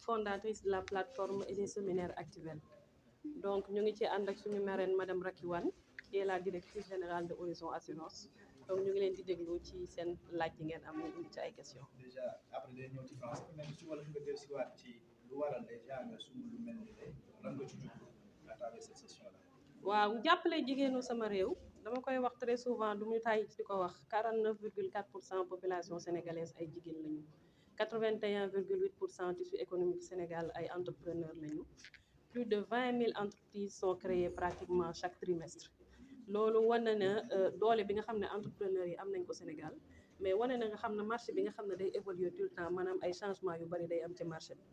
fondatrice de la plateforme et des séminaires Actuel. Donc ñu ngi ci ànd ak suñu marraine madame Racky Wane qui est la directrice générale de Horizon Assurance. Donc ñu ngi leen di déglu ci seen laaj yi ngeen am indi ci ay questions. déjà après day ñëw ci français mais su wala nga del si waat ci lu waral déjà nga sumb lu mel ni tey lan nga ci jublu à travers cette session là. waaw jàppale jigéenu sama réew dama koy wax très souvent du muy tàyyi di ko wax 49,4% population sénégalaise ay jigéen lañu 81,8% tissu économique Sénégal ay entrepreneurs lañu plus de 20 000 entreprises sont créées pratiquement chaque trimestre loolu wane na doole bi nga xam ne entrepreneurs yi am nañ ko Sénégal mais wane na nga xam ne marché bi nga xam ne day évoluer tout le temps maanaam ay changements yu bari day am ci marché bi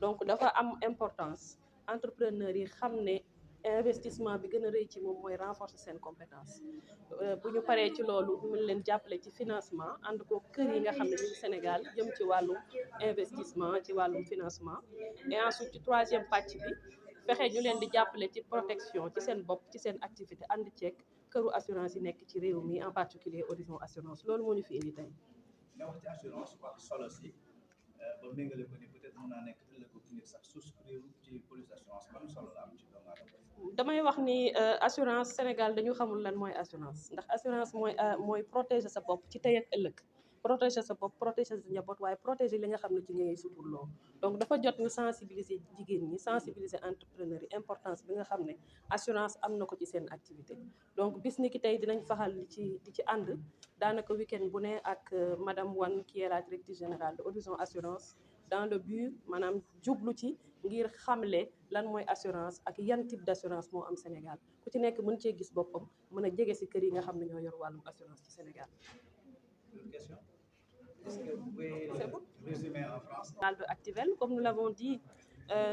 donc dafa am importance entrepreneurs yi xam ne investissement bi gën a rëy ci moom mooy renforcer seen compétence bu ñu paree ci loolu mën leen jàppale ci financement ànd ko kër yi nga xam ne ñu ngi Sénégal jëm ci wàllum investissement ci wàllum financement et ensuite ci troisième pàcc bi fexe ñu leen di jàppale ci protection ci seen bopp ci seen activité ànd ceeg këru assurance yi nekk ci réew mi en particulier Horizon Assurance loolu moo ñu fi indi tey. nga wax ci assurance wax solo si ba méngale ko ni peut-être mën naa nekk ëllëg ko nit sax souscrire ci police assurance ban solo la am ci doomu aadama. damay wax ni assurance Sénégal dañu xamul lan mooy assurance ndax assurance mooy protéger sa bopp ci tey ak ëllëg protéger sa bopp protéger sa njaboot waaye protéger li nga xam ne ci ngay suturloo donc dafa jot ñu sensibiliser jigéen ñi sensibiliser entrepreneurs yi importance bi nga xam ne assurance am na ko ci seen activité donc bis ni ki tey dinañ faxal di ci ànd daanaka week-end bu ne ak madame Wane qui est la directrice générale de Horizon Assurance dans le but maanaam jublu ci ngir xamle lan mooy assurance ak yan type d'assurance moo am Sénégal ku ci nekk mën cee gis boppam mën a jege ci kër yi nga xam ne ñoo yor wàllum assurance ci Sénégal. Question? Est-ce que vous pouvez résumer en France? De Actuel, comme nous l'avons dit,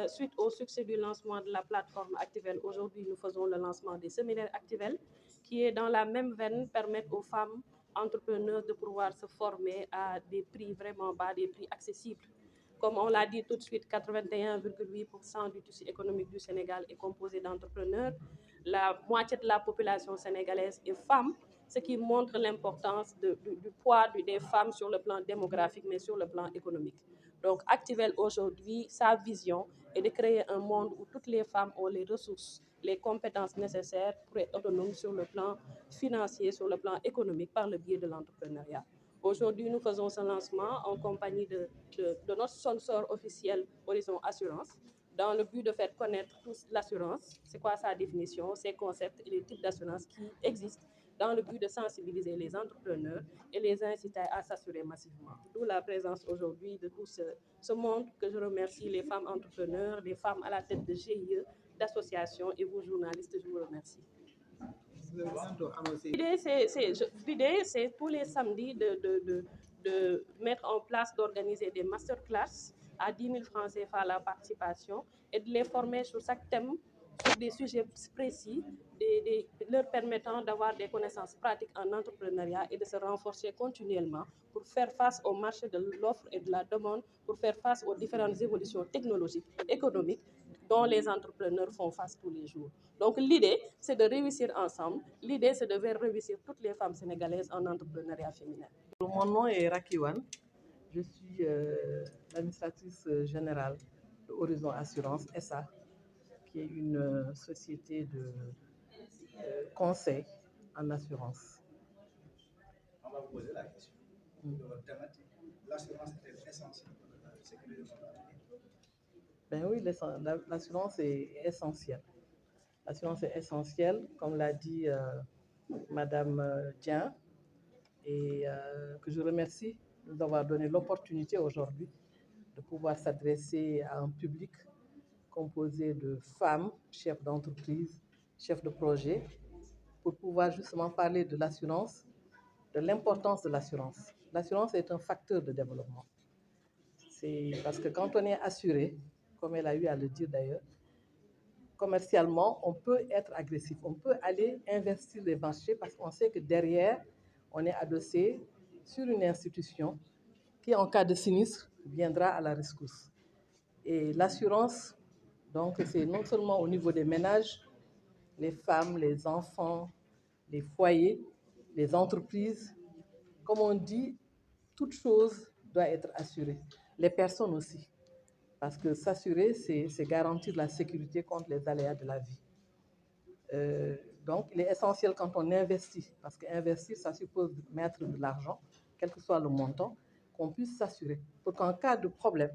suite au succès du lancement de la plateforme Actuel, aujourd'hui nous faisons le lancement des séminaires Actuel, qui est dans la même veine, permettre aux femmes entrepreneurs de pouvoir se former à des prix vraiment bas, des prix accessibles. Comme on l'a dit tout de suite, 81,8% du tissu économique du Sénégal est composé d'entrepreneurs. La moitié de la population sénégalaise est femme, ce qui montre l'importance du poids des femmes sur le plan démographique, mais sur le plan économique. Donc, Actuel aujourd'hui, sa vision est de créer un monde où toutes les femmes ont les ressources, les compétences nécessaires pour être autonomes sur le plan financier, sur le plan économique, par le biais de l'entrepreneuriat. Aujourd'hui, nous faisons ce lancement en compagnie de notre sponsor officiel Horizon Assurance, dans le but de faire connaître tous l'assurance, c'est quoi sa définition, ses concepts et les types d'assurance qui existent, dans le but de sensibiliser les entrepreneurs et les inciter à s'assurer massivement. D'où la présence aujourd'hui de tout ce monde que je remercie, les femmes entrepreneurs, les femmes à la tête de GIE, d'associations et vous journalistes, je vous remercie. L'idée, c'est tous les samedis de mettre en place, d'organiser des masterclass à 10 000 francs CFA la participation et de les former sur chaque thème, sur des sujets précis, leur permettant d'avoir des connaissances pratiques en entrepreneuriat et de se renforcer continuellement pour faire face au marché de l'offre et de la demande, pour faire face aux différentes évolutions technologiques et économiques dont les entrepreneurs font face tous les jours. Donc l'idée, c'est de réussir ensemble. L'idée, c'est de faire réussir toutes les femmes sénégalaises en entrepreneuriat féminin. Mon nom est Racky Wane. Je suis l'administratrice générale de Horizon Assurance SA, qui est une société de conseil en assurance. On va vous poser la question de votre thématique. L'assurance est essentielle pour la sécurité de notre pays. Ben oui, l'assurance est essentielle. L'assurance est essentielle, comme l'a dit Madame Dian, et que je remercie de nous avoir donné l'opportunité aujourd'hui de pouvoir s'adresser à un public composé de femmes, chefs d'entreprise, chefs de projet, pour pouvoir justement parler de l'assurance, de l'importance de l'assurance. L'assurance est un facteur de développement. C'est parce que quand on est assuré, comme elle a eu à le dire d'ailleurs, commercialement, on peut être agressif, on peut aller investir les marchés parce qu'on sait que derrière, on est adossé sur une institution qui, en cas de sinistre, viendra à la rescousse. Et l'assurance, donc, c'est non seulement au niveau des ménages, les femmes, les enfants, les foyers, les entreprises. Comme on dit, toute chose doit être assurée. Les personnes aussi. Parce que s'assurer, c'est garantir la sécurité contre les aléas de la vie. Donc, il est essentiel quand on investit, parce qu'investir, ça suppose mettre de l'argent, quel que soit le montant, qu'on puisse s'assurer pour qu'en cas de problème,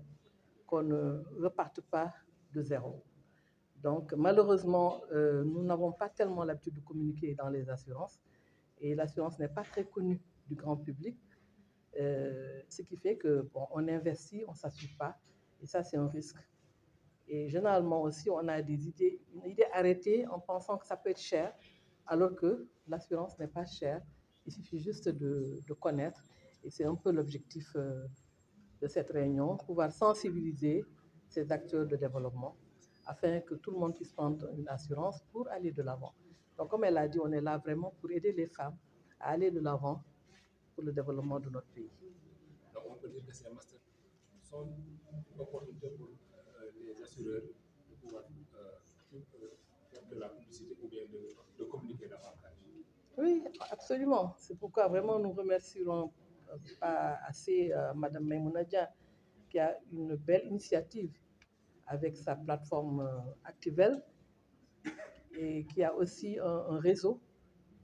qu'on ne reparte pas de zéro. Donc, malheureusement, nous n'avons pas tellement l'habitude de communiquer dans les assurances et l'assurance n'est pas très connue du grand public, ce qui fait que bon, on investit, on ne s'assure pas et ça, c'est un risque. Et généralement aussi, on a une idée arrêtée en pensant que ça peut être cher, alors que l'assurance n'est pas chère. Il suffit juste de connaître. Et c'est un peu l'objectif de cette réunion, pouvoir sensibiliser ces acteurs de développement afin que tout le monde puisse prendre une assurance pour aller de l'avant. Donc, comme elle a dit, on est là vraiment pour aider les femmes à aller de l'avant pour le développement de notre pays. Donc, on peut dire que ces masters sont une opportunité pour les assureurs de pouvoir faire de la publicité ou bien de communiquer davantage. Oui, absolument. C'est pourquoi vraiment nous remercions pas assez Madame Maïmouna Dia, qui a une belle initiative avec sa plateforme Activel et qui a aussi un réseau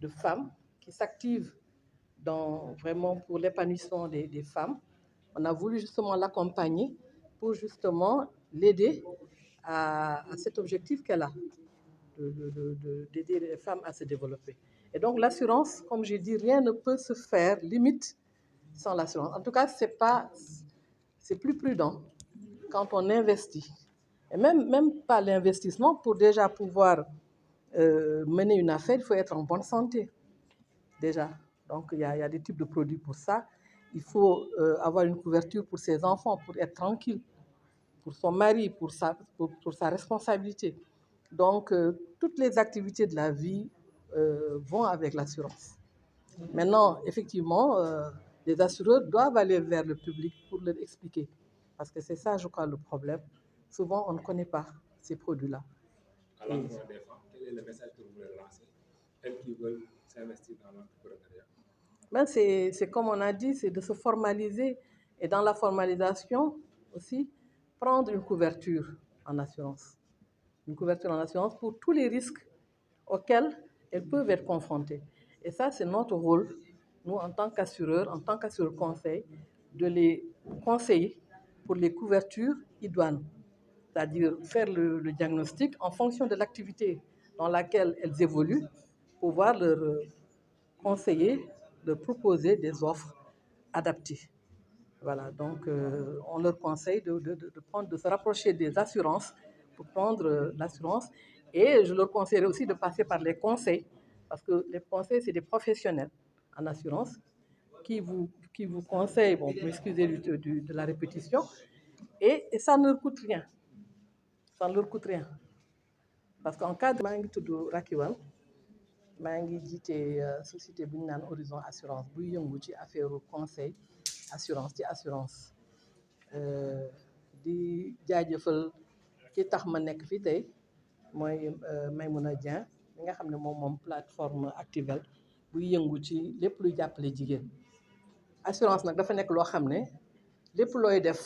de femmes qui s'activent vraiment pour l'épanouissement des femmes. On a voulu justement l'accompagner pour justement l'aider à cet objectif qu'elle a, d'aider les femmes à se développer. Et donc l'assurance, comme j'ai dit, rien ne peut se faire limite sans l'assurance. En tout cas, c'est plus prudent quand on investit. Et même pas l'investissement, pour déjà pouvoir mener une affaire, il faut être en bonne santé, déjà. Donc, il y a des types de produits pour ça. Il faut avoir une couverture pour ses enfants, pour être tranquille, pour son mari, pour sa responsabilité. Donc, toutes les activités de la vie vont avec l'assurance. Maintenant, effectivement, les assureurs doivent aller vers le public pour leur expliquer. Parce que c'est ça, je crois, le problème. Souvent, on ne connaît pas ces produits-là. À l'endroit des femmes, quel est le message que vous voulez lancer, elles qui veulent s'investir dans l'entrepreneuriat? Ben c'est comme on a dit, c'est de se formaliser et dans la formalisation aussi, prendre une couverture en assurance. Une couverture en assurance pour tous les risques auxquels elles peuvent être confrontées. Et ça, c'est notre rôle, nous, en tant qu'assureurs, en tant qu'assureurs conseil, de les conseiller pour les couvertures idoines. C'est-à-dire faire le diagnostic en fonction de l'activité dans laquelle elles évoluent, pouvoir leur conseiller, leur proposer des offres adaptées. Voilà, donc on leur conseille de se rapprocher des assurances pour prendre l'assurance. Et je leur conseillerais aussi de passer par les conseils, parce que les conseils, c'est des professionnels en assurance qui vous conseillent, bon, excusez de la répétition, et ça ne leur coûte rien. Ça ne leur coûte rien. Parce qu'en cas de mangue de Rakiwan, mangue dit société Bunyan Horizon Assurance, bouillon ci affaire conseil assurance. Di jaajëfal ki tax ma nekk fii tey mooy Maïmouna Dia mi nga xam ne moom plateforme Activel buy yëngu ci lépp luy jàppale jigéen. Assurance nag dafa nekk loo xam ne lépp looy def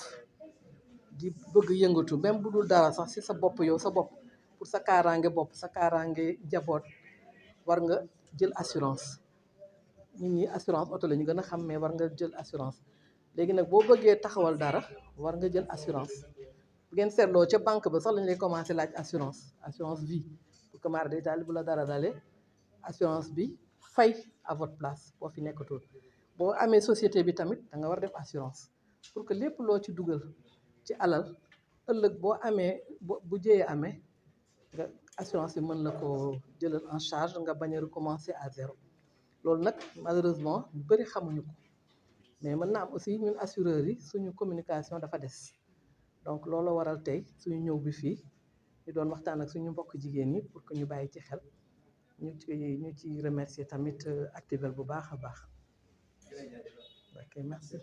di bëgg yëngatu même bu dul dara sax ci sa bopp yow sa bopp pour sa kaaraange bopp sa kaaraange jaboot war nga jël assurance. nit ñi assurance oto la ñu gën a xam mais war nga jël assurance. léegi nag boo bëggee taxawal dara war nga jël assurance bu ngeen seetloo ca banque ba sax lañ lay commencé laaj assurance vie pour que maar day daal bu la dara dalee assurance bi fay à votre place boo fi nekkatul. boo amee société bi tamit da nga war def assurance pour que lépp loo ci dugal ci alal ëllëg boo amee bu jëyee amee nga assurance bi mën la ko jëlal en charge nga bañ a recommencer à zéro. loolu nag malheureusement ñu bëri xamuñu ko. mais mën na am aussi ñun assureurs yi suñu communication dafa des donc loolu waral tey suñu ñëw bi fii ñu doon waxtaan ak suñu mbokk jigéen ñi pour que ñu bàyyi ci xel ñu ci remercier tamit Activel bu baax a baax. ok merci.